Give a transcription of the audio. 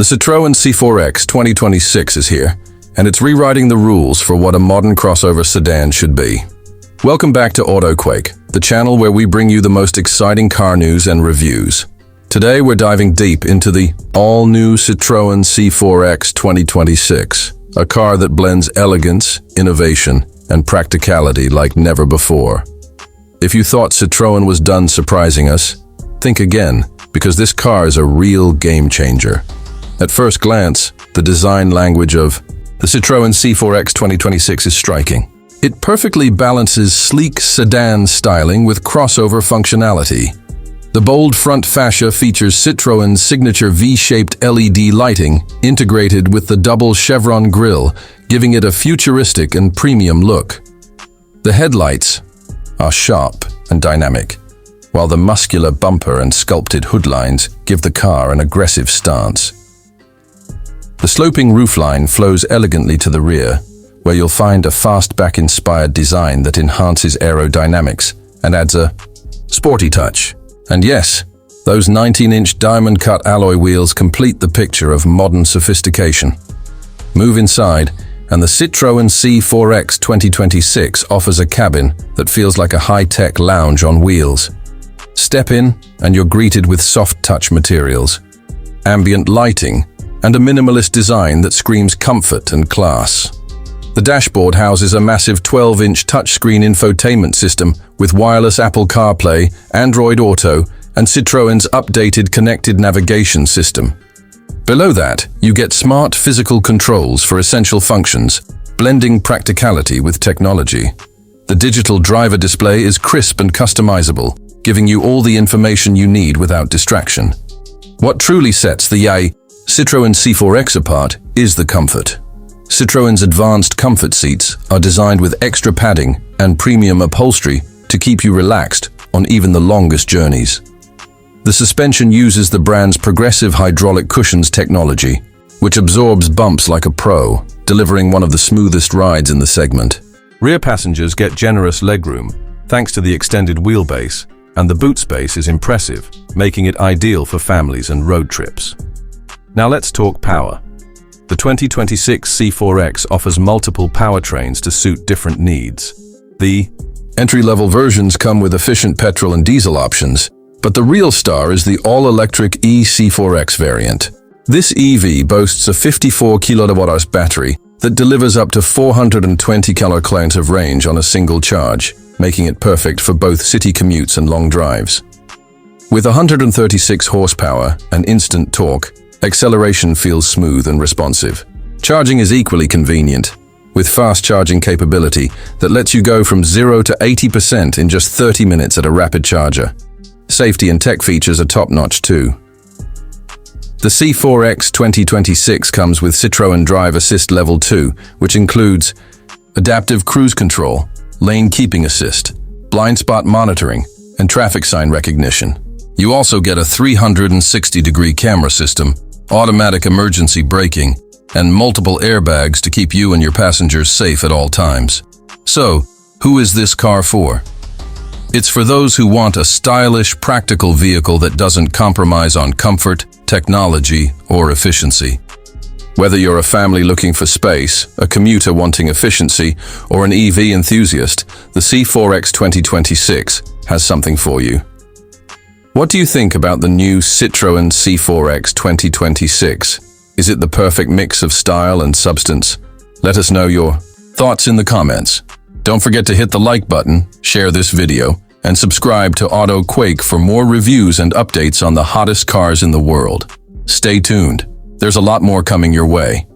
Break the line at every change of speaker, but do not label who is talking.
The Citroen C4X 2026 is here, and it's rewriting the rules for what a modern crossover sedan should be. Welcome back to AutoQuake, the channel where we bring you the most exciting car news and reviews. Today we're diving deep into the all-new Citroen C4X 2026, a car that blends elegance, innovation, and practicality like never before. If you thought Citroen was done surprising us, think again, because this car is a real game changer. At first glance, the design language of the Citroen C4X 2026 is striking. It perfectly balances sleek sedan styling with crossover functionality. The bold front fascia features Citroen's signature V-shaped LED lighting integrated with the double chevron grille, giving it a futuristic and premium look. The headlights are sharp and dynamic, while the muscular bumper and sculpted hood lines give the car an aggressive stance. The sloping roofline flows elegantly to the rear, where you'll find a fastback-inspired design that enhances aerodynamics and adds a sporty touch. And yes, those 19-inch diamond-cut alloy wheels complete the picture of modern sophistication. Move inside, and the Citroen C4X 2026 offers a cabin that feels like a high-tech lounge on wheels. Step in, and you're greeted with soft-touch materials, ambient lighting, and a minimalist design that screams comfort and class. The dashboard houses a massive 12-inch touchscreen infotainment system with wireless Apple CarPlay, Android Auto, and Citroen's updated connected navigation system. Below that, you get smart physical controls for essential functions, blending practicality with technology. The digital driver display is crisp and customizable, giving you all the information you need without distraction. What truly sets the Citroen C4X apart is the comfort. Citroen's advanced comfort seats are designed with extra padding and premium upholstery to keep you relaxed on even the longest journeys. The suspension uses the brand's progressive hydraulic cushions technology, which absorbs bumps like a pro, delivering one of the smoothest rides in the segment. Rear passengers get generous legroom thanks to the extended wheelbase, and the boot space is impressive, making it ideal for families and road trips. Now let's talk power. The 2026 C4X offers multiple powertrains to suit different needs. The entry-level versions come with efficient petrol and diesel options, but the real star is the all-electric C4X variant. This EV boasts a 54 kWh battery that delivers up to 420 km of range on a single charge, making it perfect for both city commutes and long drives. With 136 horsepower and instant torque, acceleration feels smooth and responsive. Charging is equally convenient, with fast charging capability that lets you go from 0 to 80% in just 30 minutes at a rapid charger. Safety and tech features are top-notch too. The C4X 2026 comes with Citroen Drive Assist Level 2, which includes adaptive cruise control, lane keeping assist, blind spot monitoring, and traffic sign recognition. You also get a 360-degree camera system, automatic emergency braking, and multiple airbags to keep you and your passengers safe at all times. So, who is this car for? It's for those who want a stylish, practical vehicle that doesn't compromise on comfort, technology, or efficiency. Whether you're a family looking for space, a commuter wanting efficiency, or an EV enthusiast, the C4X 2026 has something for you. What do you think about the new Citroen C4X 2026? Is it the perfect mix of style and substance? Let us know your thoughts in the comments. Don't forget to hit the like button, share this video, and subscribe to AutoQuake for more reviews and updates on the hottest cars in the world. Stay tuned. There's a lot more coming your way.